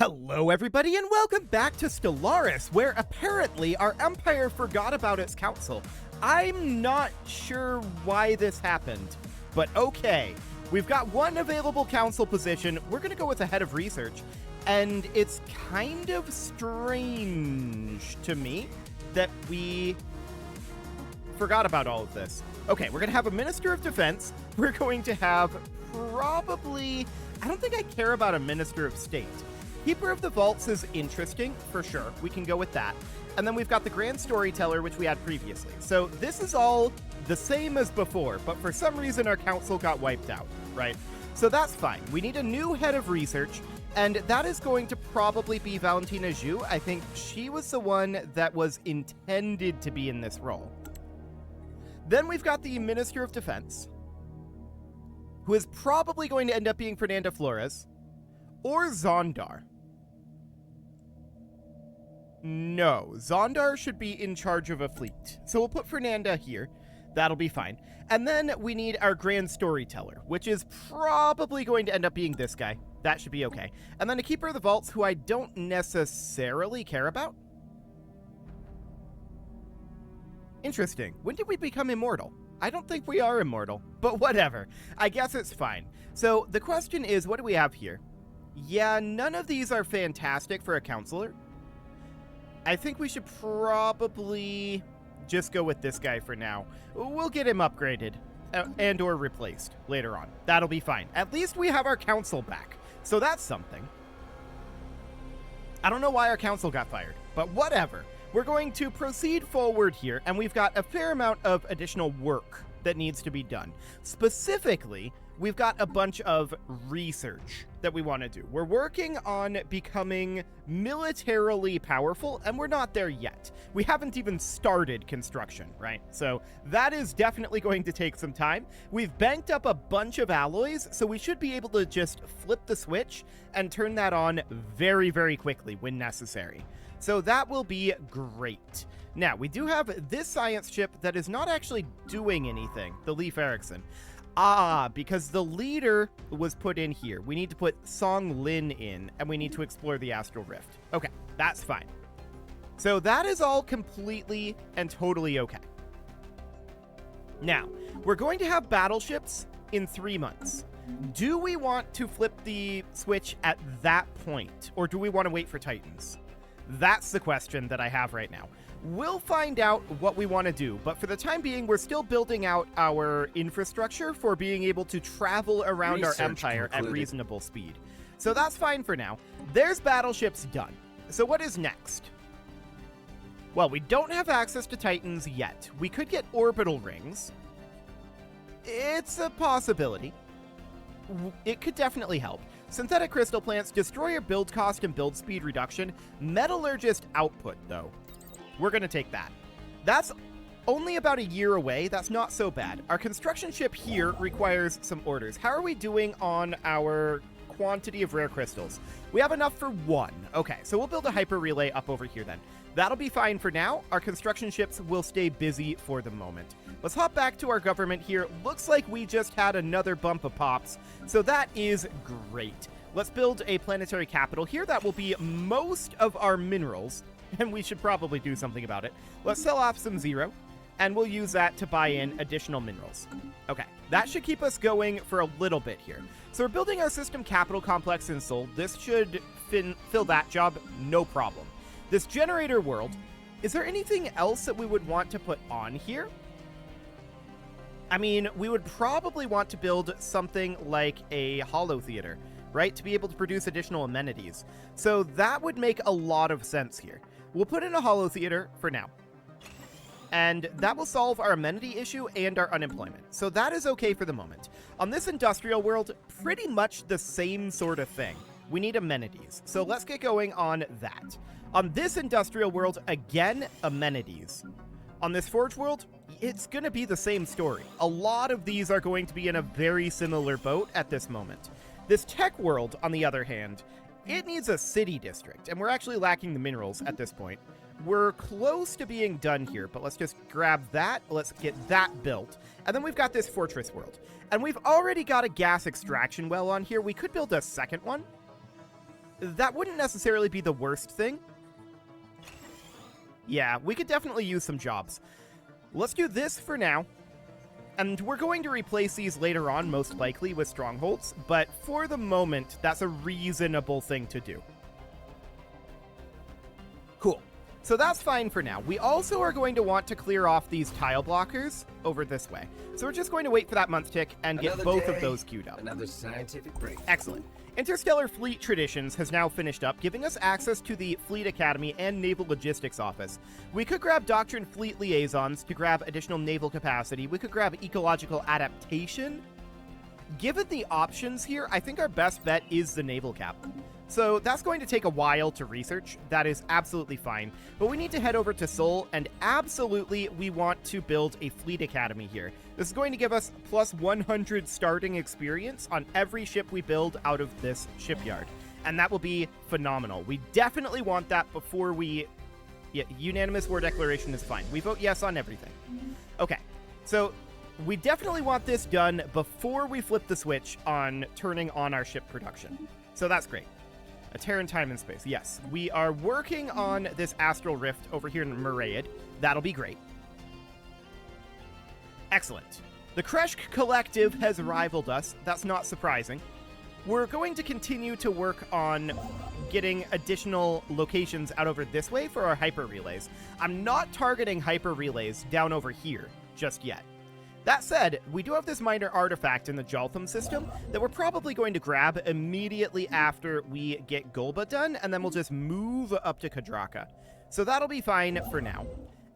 Hello everybody and welcome back to Stellaris, where apparently our empire forgot about its council. I'm not sure why this happened, but okay. We've got one available council position. We're gonna go with a head of research, and it's kind of strange to me that we forgot about all of this. Okay, we're gonna have a Minister of Defense. We're going to have probably, I don't think I care about a Minister of State. Keeper of the Vaults is interesting, for sure. We can go with that. And then we've got the Grand Storyteller, which we had previously. So this is all the same as before, but for some reason our council got wiped out, right? So that's fine. We need a new head of research, and that is going to probably be Valentina Zhu. I think she was the one that was intended to be in this role. Then we've got the Minister of Defense, who is probably going to end up being Fernanda Flores, or Zondar. No, Zondar should be in charge of a fleet. So we'll put Fernanda here. That'll be fine. And then we need our Grand Storyteller, which is probably going to end up being this guy. That should be okay. And then a Keeper of the Vaults, who I don't necessarily care about. Interesting. When did we become immortal? I don't think we are immortal, but whatever. I guess it's fine. So the question is, what do we have here? Yeah, none of these are fantastic for a counselor. I think we should probably just go with this guy for now. We'll get him upgraded and or replaced later on. That'll be fine. At least we have our council back. So that's something. I don't know why our council got fired, but whatever. We're going to proceed forward here, and we've got a fair amount of additional work that needs to be done. Specifically, we've got a bunch of research that we want to do. We're working on becoming militarily powerful, and we're not there yet. We haven't even started construction, right? So that is definitely going to take some time. We've banked up a bunch of alloys, so we should be able to just flip the switch and turn that on very, very quickly when necessary. So that will be great. Now, we do have this science ship that is not actually doing anything, the Leif Erikson. Because the leader was put in here. We need to put Song Lin in, and we need to explore the Astral Rift. Okay, that's fine. So that is all completely and totally okay. Now, we're going to have battleships in 3 months. Do we want to flip the switch at that point, or do we want to wait for Titans? That's the question that I have right now. We'll find out what we want to do, but for the time being, we're still building out our infrastructure for being able to travel around our empire at reasonable speed. So that's fine for now. There's battleships done. So what is next? Well, we don't have access to Titans yet. We could get orbital rings. It's a possibility. It could definitely help. Synthetic crystal plants, destroyer build cost and build speed reduction. Metallurgist output, though. We're going to take that. That's only about a year away. That's not so bad. Our construction ship here requires some orders. How are we doing on our quantity of rare crystals? We have enough for 1. Okay, so we'll build a hyper relay up over here then. That'll be fine for now. Our construction ships will stay busy for the moment. Let's hop back to our government here. Looks like we just had another bump of pops, so that is great. Let's build a planetary capital here. That will be most of our minerals, and we should probably do something about it. Let's sell off some zero, and we'll use that to buy in additional minerals. Okay, that should keep us going for a little bit here. So we're building our system capital complex in Seoul. This should fill that job, no problem. This generator world, is there anything else that we would want to put on here? I mean, we would probably want to build something like a holo theater, right? To be able to produce additional amenities. So that would make a lot of sense here. We'll put in a holo theater for now. And that will solve our amenity issue and our unemployment. So that is okay for the moment. On this industrial world, pretty much the same sort of thing. We need amenities. So let's get going on that. On this industrial world, again, amenities. On this forge world, it's going to be the same story. A lot of these are going to be in a very similar boat at this moment. This tech world, on the other hand, it needs a city district, and we're actually lacking the minerals at this point. We're close to being done here, but let's just grab that. Let's get that built. And then we've got this fortress world. And we've already got a gas extraction well on here. We could build a second one. that wouldn't necessarily be the worst thing. Yeah, we could definitely use some jobs. Let's do this for now. And we're going to replace these later on, most likely, with strongholds. But for the moment, that's a reasonable thing to do. Cool. So that's fine for now. We also are going to want to clear off these tile blockers over this way. So we're just going to wait for that month tick and get both of those queued up. Another scientific break. Excellent. Interstellar Fleet Traditions has now finished up, giving us access to the Fleet Academy and Naval Logistics Office. We could grab Doctrine Fleet Liaisons to grab additional naval capacity. We could grab Ecological Adaptation. Given the options here, I think our best bet is the Naval Cap. So that's going to take a while to research. That is absolutely fine. But we need to head over to Seoul, and absolutely we want to build a Fleet Academy here. This is going to give us plus 100 starting experience on every ship we build out of this shipyard. And that will be phenomenal. We definitely want that before we... Yeah, unanimous war declaration is fine. We vote yes on everything. Okay, so we definitely want this done before we flip the switch on turning on our ship production. So that's great. A Terran time and space. Yes, we are working on this Astral Rift over here in Maraid. That'll be great. Excellent. The Kreshk Collective has rivaled us. That's not surprising. We're going to continue to work on getting additional locations out over this way for our hyper relays. I'm not targeting hyper relays down over here just yet. That said, we do have this minor artifact in the Jaltham system that we're probably going to grab immediately after we get Golba done, and then we'll just move up to Kadraka. So that'll be fine for now.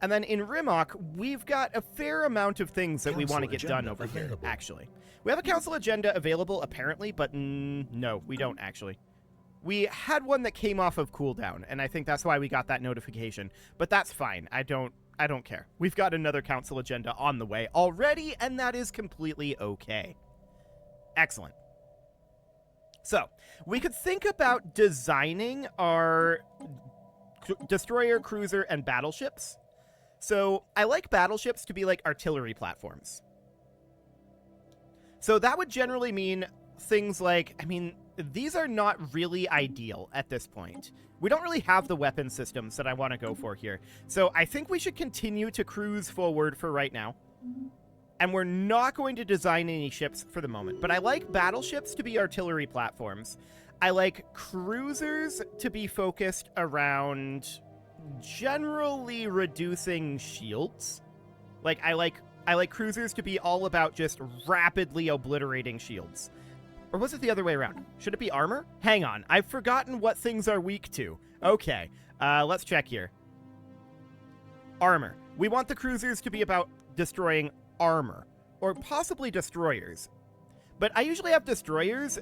And then in Rimok, we've got a fair amount of things that we want to get done over here, actually. We have a council agenda available, apparently, but no, we don't, actually. We had one that came off of cooldown, and I think that's why we got that notification. But that's fine. I don't care. We've got another council agenda on the way already, and that is completely okay. Excellent. So, we could think about designing our destroyer, cruiser, and battleships. So, I like battleships to be like artillery platforms. So that would generally mean things like, I mean, these are not really ideal at this point. We don't really have the weapon systems that I want to go for here. So I think we should continue to cruise forward for right now. And we're not going to design any ships for the moment. But I like battleships to be artillery platforms. I like cruisers to be focused around generally reducing shields. Like, I like cruisers to be all about just rapidly obliterating shields. Or was it the other way around? Should it be armor? Hang on, I've forgotten what things are weak to. Okay, let's check here. Armor. We want the cruisers to be about destroying armor, or possibly destroyers. But I usually have destroyers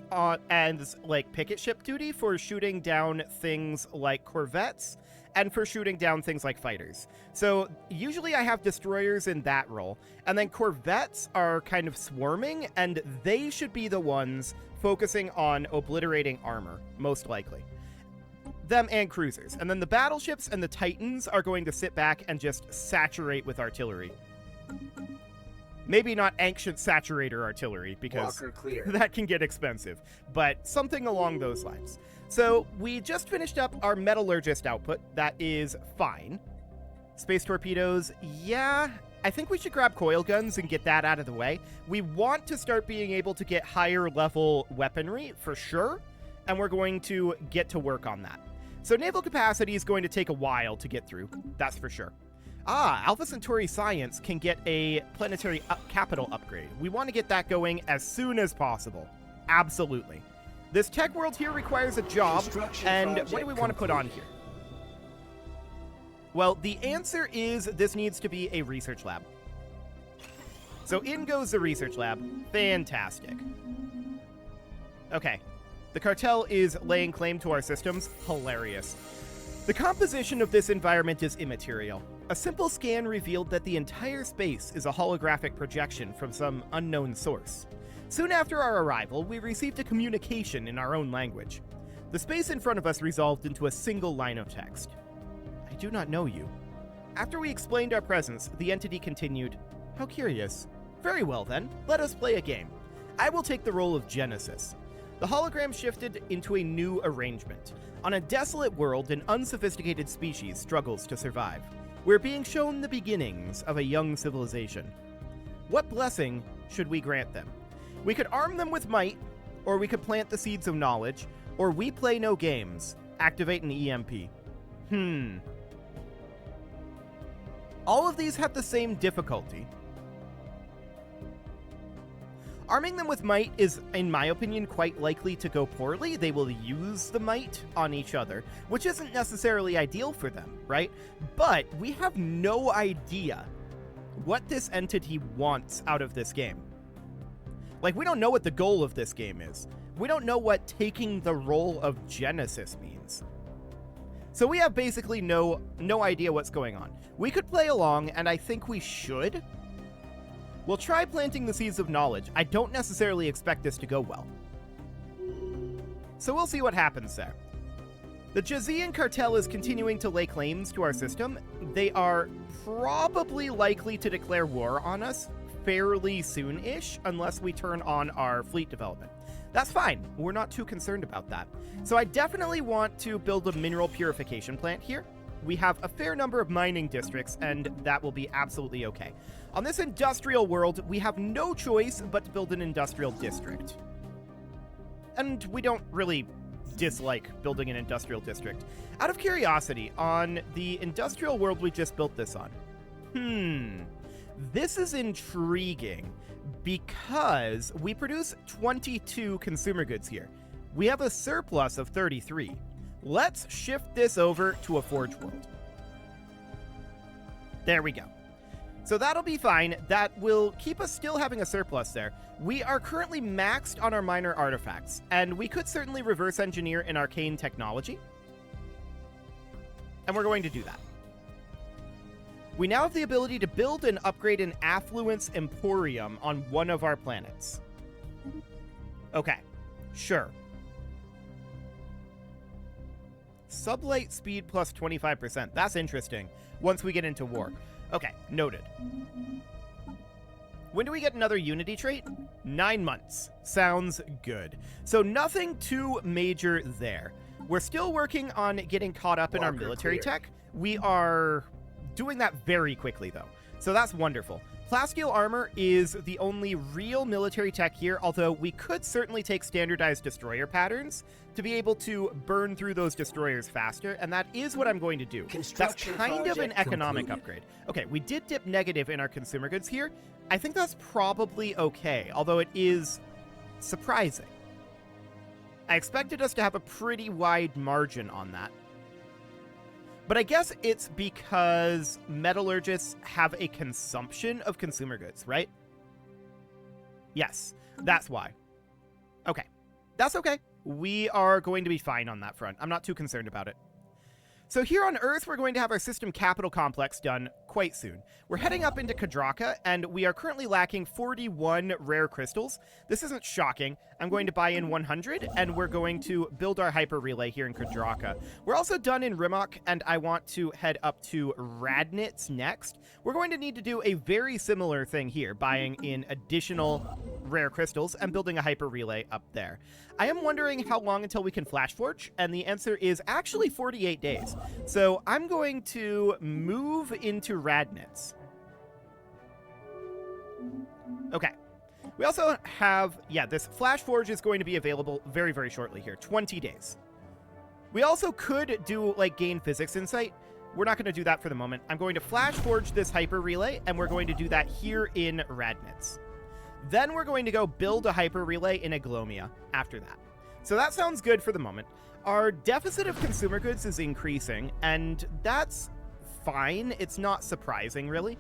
as, like, picket ship duty for shooting down things like corvettes, and for shooting down things like fighters. So usually I have destroyers in that role, and then corvettes are kind of swarming, and they should be the ones focusing on obliterating armor, most likely. Them and cruisers. And then the battleships and the Titans are going to sit back and just saturate with artillery. Maybe not ancient saturator artillery, because that can get expensive, but something along those lines. So we just finished up our metallurgist output. That is fine. Space torpedoes, yeah, I think we should grab coil guns and get that out of the way. We want to start being able to get higher level weaponry for sure, and we're going to get to work on that. So naval capacity is going to take a while to get through, that's for sure. Alpha Centauri Science can get a planetary capital upgrade. We want to get that going as soon as possible. Absolutely. This tech world here requires a job, and what do we want to put on here? Well, the answer is this needs to be a research lab. So in goes the research lab. Fantastic. Okay. The cartel is laying claim to our systems. Hilarious. The composition of this environment is immaterial. A simple scan revealed that the entire space is a holographic projection from some unknown source. Soon after our arrival, we received a communication in our own language. The space in front of us resolved into a single line of text. I do not know you. After we explained our presence, the entity continued, How curious. Very well then, let us play a game. I will take the role of Genesis. The hologram shifted into a new arrangement. On a desolate world, an unsophisticated species struggles to survive. We're being shown the beginnings of a young civilization. What blessing should we grant them? We could arm them with might, or we could plant the seeds of knowledge, or we play no games, activate an EMP. All of these have the same difficulty. Arming them with might is, in my opinion, quite likely to go poorly. They will use the might on each other, which isn't necessarily ideal for them, right? But we have no idea what this entity wants out of this game. Like, we don't know what the goal of this game is. We don't know what taking the role of Genesis means. So we have basically no idea what's going on. We could play along, and I think we should. We'll try planting the seeds of knowledge. I don't necessarily expect this to go well. So we'll see what happens there. The Jazian cartel is continuing to lay claims to our system. They are probably likely to declare war on us fairly soon-ish, unless we turn on our fleet development. That's fine. We're not too concerned about that. So I definitely want to build a mineral purification plant here. We have a fair number of mining districts, and that will be absolutely okay. On this industrial world, we have no choice but to build an industrial district. And we don't really dislike building an industrial district. Out of curiosity, on the industrial world we just built this on, this is intriguing because we produce 22 consumer goods here. We have a surplus of 33. Let's shift this over to a forge world. There we go. So that'll be fine. That will keep us still having a surplus there. We are currently maxed on our minor artifacts, and we could certainly reverse engineer an arcane technology. And we're going to do that. We now have the ability to build and upgrade an affluence emporium on one of our planets. Okay, sure. Sublight speed plus 25%. That's interesting once we get into war. Okay, noted. When do we get another Unity trait? 9 months. Sounds good. So nothing too major there. We're still working on getting caught up in our military tech. We are doing that very quickly, though. So that's wonderful. Plasteel armor is the only real military tech here, although we could certainly take standardized destroyer patterns to be able to burn through those destroyers faster, and that is what I'm going to do. That's kind of an economic upgrade. Okay, we did dip negative in our consumer goods here. I think that's probably okay, although it is surprising. I expected us to have a pretty wide margin on that. But I guess it's because metallurgists have a consumption of consumer goods, right? Yes, that's why. Okay, that's okay. We are going to be fine on that front. I'm not too concerned about it. So here on Earth, we're going to have our system capital complex done quite soon. We're heading up into Kadraka, and we are currently lacking 41 rare crystals. This isn't shocking. I'm going to buy in 100, and we're going to build our hyper relay here in Kadraka. We're also done in Rimok, and I want to head up to Radnitz next. We're going to need to do a very similar thing here, buying in additional rare crystals and building a hyper relay up there. I am wondering how long until we can flash forge, and the answer is actually 48 days. So I'm going to move into Radnitz. Okay. We also have, this flash forge is going to be available very, very shortly here, 20 days. We also could do, gain physics insight. We're not going to do that for the moment. I'm going to flash forge this hyper relay, and we're going to do that here in Radnitz. Then we're going to go build a hyper relay in Aglomia after that. So that sounds good for the moment. Our deficit of consumer goods is increasing, and that's fine. It's not surprising, really.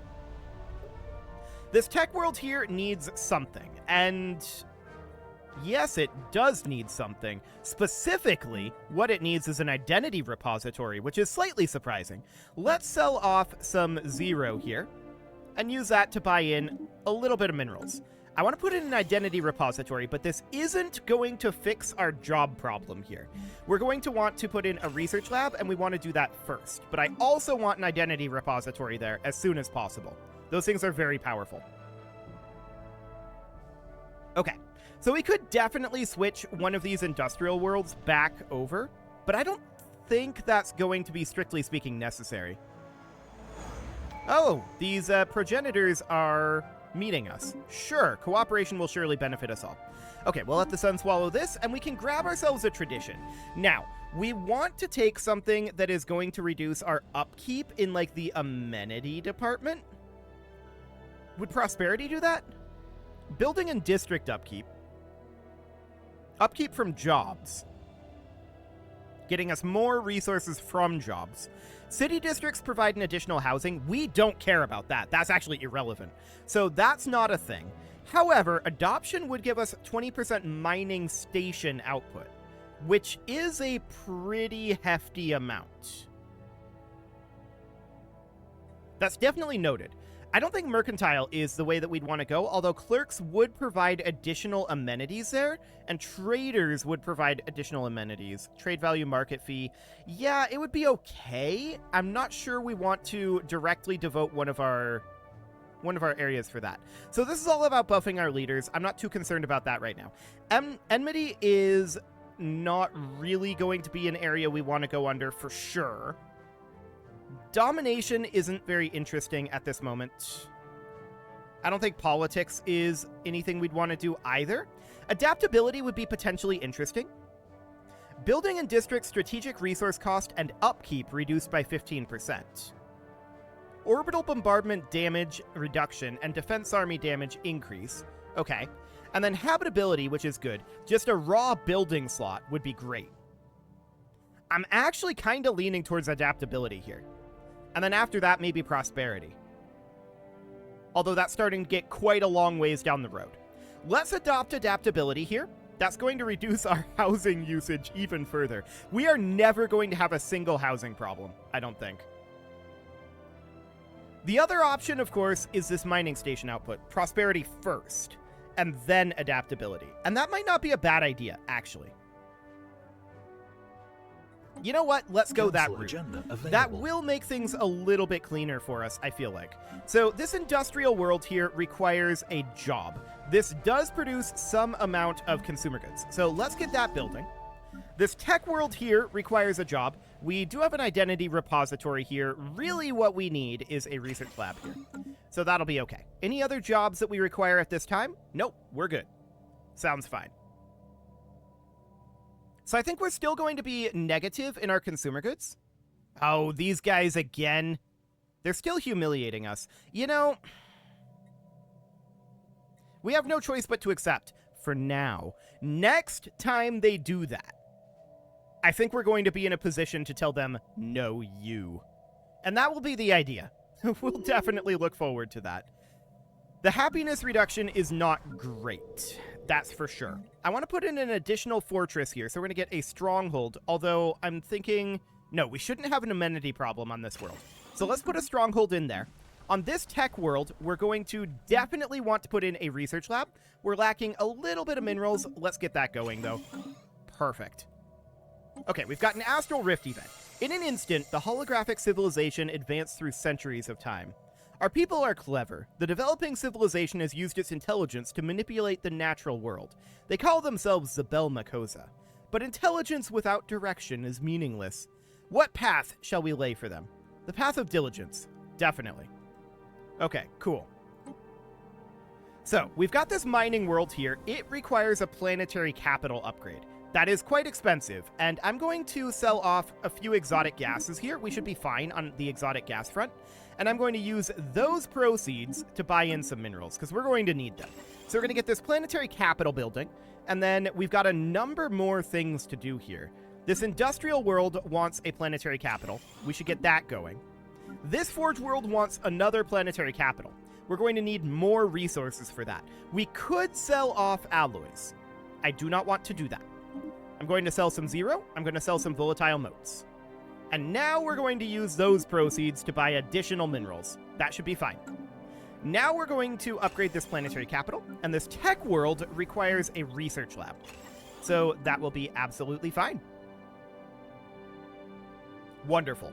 This tech world here needs something, and yes, it does need something. Specifically, what it needs is an identity repository, which is slightly surprising. Let's sell off some zero here, and use that to buy in a little bit of minerals. I want to put in an identity repository, but this isn't going to fix our job problem here. We're going to want to put in a research lab, and we want to do that first. But I also want an identity repository there as soon as possible. Those things are very powerful. Okay, So we could definitely switch one of these industrial worlds back over, but I don't think that's going to be, strictly speaking, necessary. Oh, these progenitors are meeting us. Sure, cooperation will surely benefit us all. Okay, we'll let the sun swallow this, and we can grab ourselves a tradition. Now, we want to take something that is going to reduce our upkeep in, like, the amenity department. Would prosperity do that? Building and district upkeep. Upkeep from jobs. Getting us more resources from jobs. City districts provide an additional housing. We don't care about that. That's actually irrelevant. So that's not a thing. However, adoption would give us 20% mining station output, which is a pretty hefty amount. That's definitely noted. I don't think mercantile is the way that we'd want to go, although clerks would provide additional amenities there, and traders would provide additional amenities. Trade value, market fee. Yeah, it would be okay. I'm not sure we want to directly devote one of our areas for that. So this is all about buffing our leaders. I'm not too concerned about that right now. Enmity is not really going to be an area we want to go under for sure. Domination isn't very interesting at this moment. I don't think politics is anything we'd want to do either. Adaptability would be potentially interesting. Building and district strategic resource cost and upkeep reduced by 15%. Orbital bombardment damage reduction and defense army damage increase. Okay. And then habitability, which is good. Just a raw building slot would be great. I'm actually kind of leaning towards adaptability here. And then after that, maybe prosperity. Although that's starting to get quite a long ways down the road. Let's adopt adaptability here. That's going to reduce our housing usage even further. We are never going to have a single housing problem, I don't think. The other option, of course, is this mining station output. Prosperity first, and then adaptability. And that might not be a bad idea, actually. You know what? Let's go that route. That will make things a little bit cleaner for us, I feel like. So this industrial world here requires a job. This does produce some amount of consumer goods. So let's get that building. This tech world here requires a job. We do have an identity repository here. Really what we need is a research lab here. So that'll be okay. Any other jobs that we require at this time? Nope, we're good. Sounds fine. So I think we're still going to be negative in our consumer goods. Oh, these guys again. They're still humiliating us. You know, we have no choice but to accept for now. Next time they do that, I think we're going to be in a position to tell them, no, you. And that will be the idea. We'll definitely look forward to that. The happiness reduction is not great. That's for sure. I want to put in an additional fortress here, so we're going to get a stronghold, although I'm thinking, no, we shouldn't have an amenity problem on this world. So let's put a stronghold in there. On this tech world, we're going to definitely want to put in a research lab. We're lacking a little bit of minerals. Let's get that going, though. Perfect. Okay, we've got an Astral Rift event. In an instant, the holographic civilization advanced through centuries of time. Our people are clever. The developing civilization has used its intelligence to manipulate the natural world. They call themselves Zabel Makosa. But intelligence without direction is meaningless. What path shall we lay for them? The path of diligence. Definitely. Okay, cool. So, we've got this mining world here. It requires a planetary capital upgrade. That is quite expensive, and I'm going to sell off a few exotic gases here. We should be fine on the exotic gas front. And I'm going to use those proceeds to buy in some minerals, because we're going to need them. So we're going to get this planetary capital building, and then we've got a number more things to do here. This industrial world wants a planetary capital. We should get that going. This forge world wants another planetary capital. We're going to need more resources for that. We could sell off alloys. I do not want to do that. I'm going to sell some zero. I'm going to sell some volatile motes. And now we're going to use those proceeds to buy additional minerals. That should be fine. Now we're going to upgrade this planetary capital, and this tech world requires a research lab. So that will be absolutely fine. Wonderful.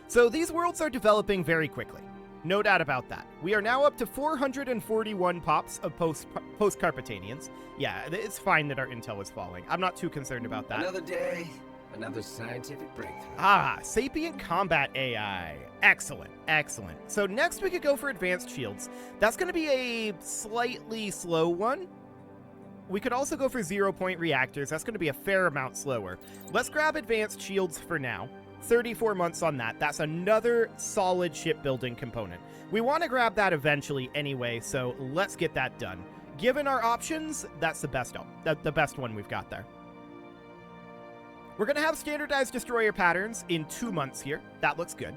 So these worlds are developing very quickly. No doubt about that. We are now up to 441 pops of post-Carpetanians. Yeah, it's fine that our intel is falling. I'm not too concerned about that. Another day, another scientific breakthrough. Ah, sapient combat AI. Excellent, excellent. So next we could go for advanced shields. That's going to be a slightly slow one. We could also go for 0-point reactors. That's going to be a fair amount slower. Let's grab advanced shields for now. 34 months on that. That's another solid shipbuilding component. We want to grab that eventually anyway, so let's get that done. Given our options, that's the best one we've got there. We're going to have standardized destroyer patterns in 2 months here. That looks good.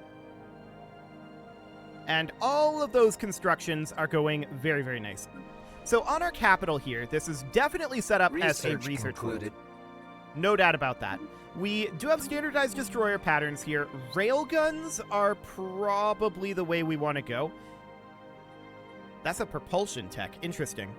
And all of those constructions are going very, very nicely. So on our capital here, this is definitely set up as a research world. No doubt about that. We do have standardized destroyer patterns here. Railguns are probably the way we want to go. That's a propulsion tech. Interesting.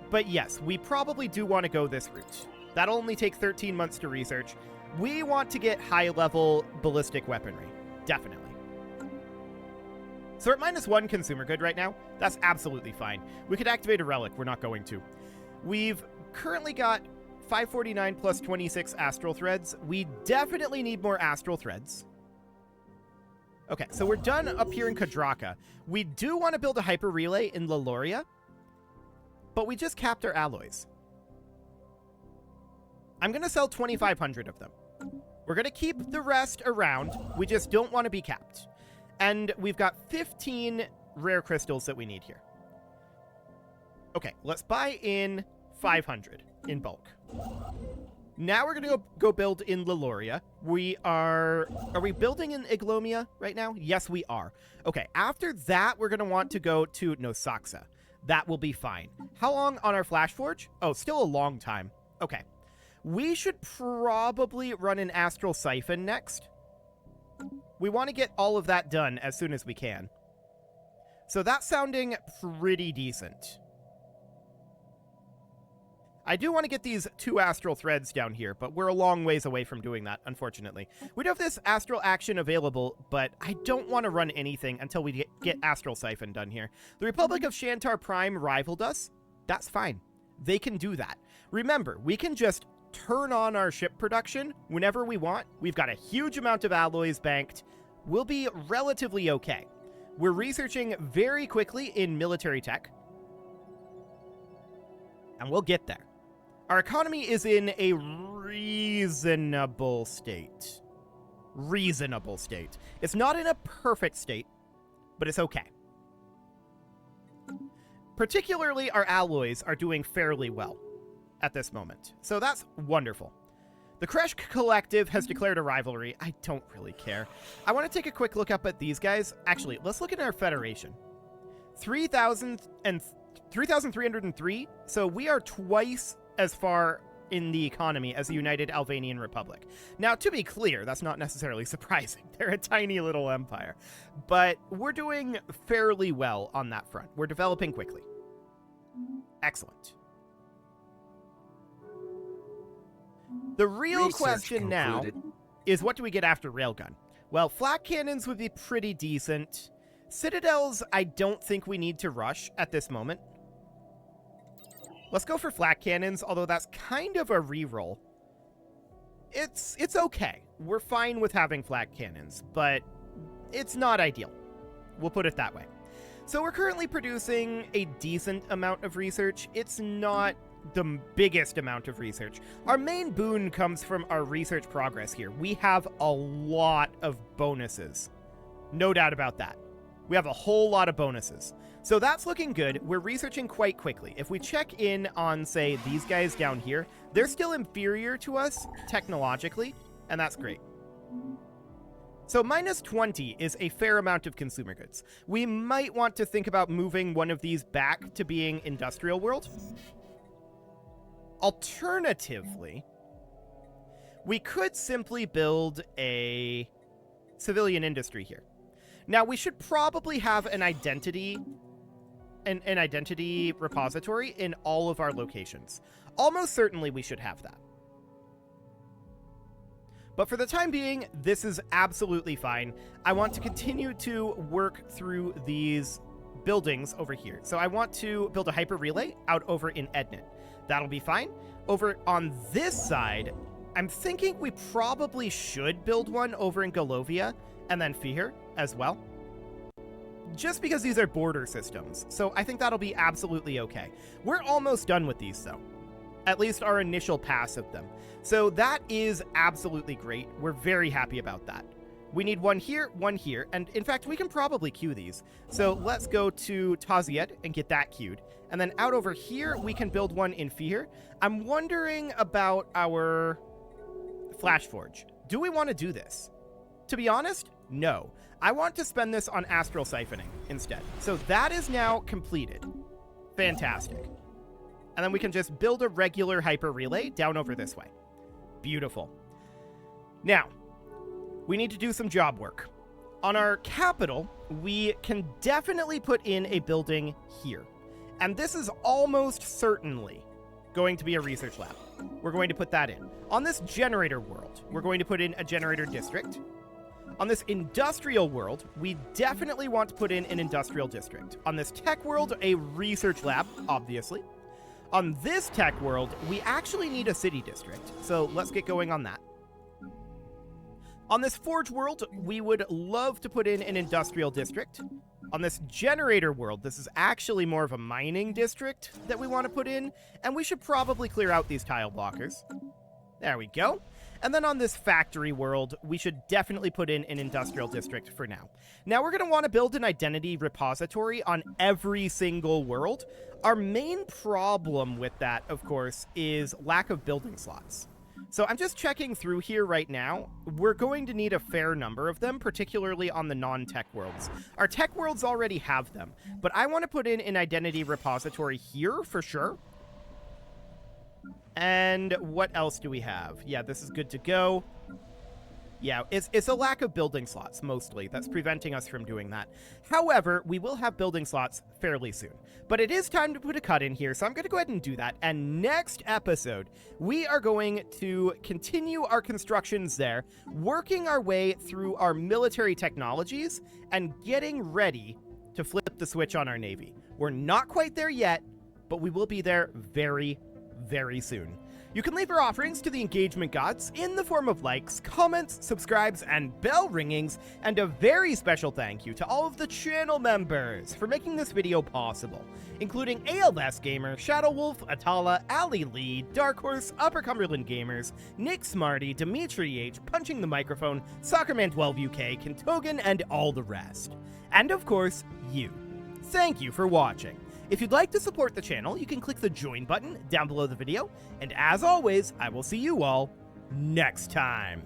But yes, we probably do want to go this route. That'll only take 13 months to research. We want to get high-level ballistic weaponry. Definitely. So we're at -1 consumer good right now. That's absolutely fine. We could activate a relic. We're not going to. We've currently got 549 plus 26 astral threads. We definitely need more astral threads. Okay, so we're done up here in Kadraka. We do want to build a hyper relay in Leloria, but we just capped our alloys. I'm going to sell 2,500 of them. We're going to keep the rest around. We just don't want to be capped. And we've got 15 rare crystals that we need here. Okay, let's buy in 500 in bulk. Now we're going to go build in Leloria. Are we building in Iglomia right now? Yes, we are. Okay, after that, we're going to want to go to Nosaxa. That will be fine. How long on our Flash Forge? Oh, still a long time. Okay. We should probably run an Astral Siphon next. We want to get all of that done as soon as we can. So that's sounding pretty decent. I do want to get these 2 astral threads down here, but we're a long ways away from doing that, unfortunately. We do have this astral action available, but I don't want to run anything until we get Astral Siphon done here. The Republic of Shantar Prime rivaled us. That's fine. They can do that. Remember, we can just turn on our ship production whenever we want. We've got a huge amount of alloys banked. We'll be relatively okay. We're researching very quickly in military tech, and we'll get there. Our economy is in a reasonable state. Reasonable state. It's not in a perfect state, but it's okay. Particularly, our alloys are doing fairly well at this moment. So that's wonderful. The Kresh Collective has declared a rivalry. I don't really care. I want to take a quick look up at these guys. Actually, let's look at our Federation. 3,303. So we are twice as far in the economy as the United Albanian Republic. Now, to be clear, that's not necessarily surprising. They're a tiny little empire. But we're doing fairly well on that front. We're developing quickly. Excellent. The real question now is, what do we get after Railgun? Well, flak cannons would be pretty decent. Citadels, I don't think we need to rush at this moment. Let's go for flak cannons, although that's kind of a reroll. It's okay. We're fine with having flak cannons, but it's not ideal. We'll put it that way. So we're currently producing a decent amount of research. It's not the biggest amount of research. Our main boon comes from our research progress here. We have a lot of bonuses. No doubt about that. We have a whole lot of bonuses. So that's looking good. We're researching quite quickly. If we check in on, say, these guys down here, they're still inferior to us technologically, and that's great. So -20 is a fair amount of consumer goods. We might want to think about moving one of these back to being industrial world. Alternatively, we could simply build a civilian industry here. Now, we should probably have an identity repository in all of our locations. Almost certainly we should have that. But for the time being, this is absolutely fine. I want to continue to work through these buildings over here. So I want to build a hyper relay out over in Ednit. That'll be fine. Over on this side, I'm thinking we probably should build one over in Golovia and then Fihir as well. Just because these are border systems. So I think that'll be absolutely okay. We're almost done with these though. At least our initial pass of them. So that is absolutely great. We're very happy about that. We need one here, and in fact, we can probably queue these. So let's go to Tazied and get that queued. And then out over here, we can build one in Fihir. I'm wondering about our Flash Forge. Do we want to do this? To be honest, no. I want to spend this on Astral Siphoning instead. So that is now completed. Fantastic. And then we can just build a regular hyper relay down over this way. Beautiful. Now, we need to do some job work. On our capital, we can definitely put in a building here. And this is almost certainly going to be a research lab. We're going to put that in. On this generator world, we're going to put in a generator district. On this industrial world, we definitely want to put in an industrial district. On this tech world, a research lab, obviously. On this tech world, we actually need a city district, so let's get going on that. On this forge world, we would love to put in an industrial district. On this generator world, this is actually more of a mining district that we want to put in, and we should probably clear out these tile blockers. There we go. And then on this factory world, we should definitely put in an industrial district for now. Now we're going to want to build an identity repository on every single world. Our main problem with that, of course, is lack of building slots. So I'm just checking through here right now. We're going to need a fair number of them, particularly on the non-tech worlds. Our tech worlds already have them, but I want to put in an identity repository here for sure. And what else do we have? Yeah, this is good to go. Yeah, it's a lack of building slots, mostly, that's preventing us from doing that. However, we will have building slots fairly soon. But it is time to put a cut in here, so I'm going to go ahead and do that. And next episode, we are going to continue our constructions there, working our way through our military technologies, and getting ready to flip the switch on our Navy. We're not quite there yet, but we will be there very, very soon. You can leave your offerings to the engagement gods in the form of likes, comments, subscribes, and bell ringings, and a very special thank you to all of the channel members for making this video possible, including ALS Gamer, Shadow Wolf, Atala, Ali Lee, Dark Horse, Upper Cumberland Gamers, Nick Smarty, Dimitri H, Punching the Microphone, Soccerman12 UK, Kentogan, and all the rest. And of course, you. Thank you for watching. If you'd like to support the channel, you can click the join button down below the video, and as always, I will see you all next time.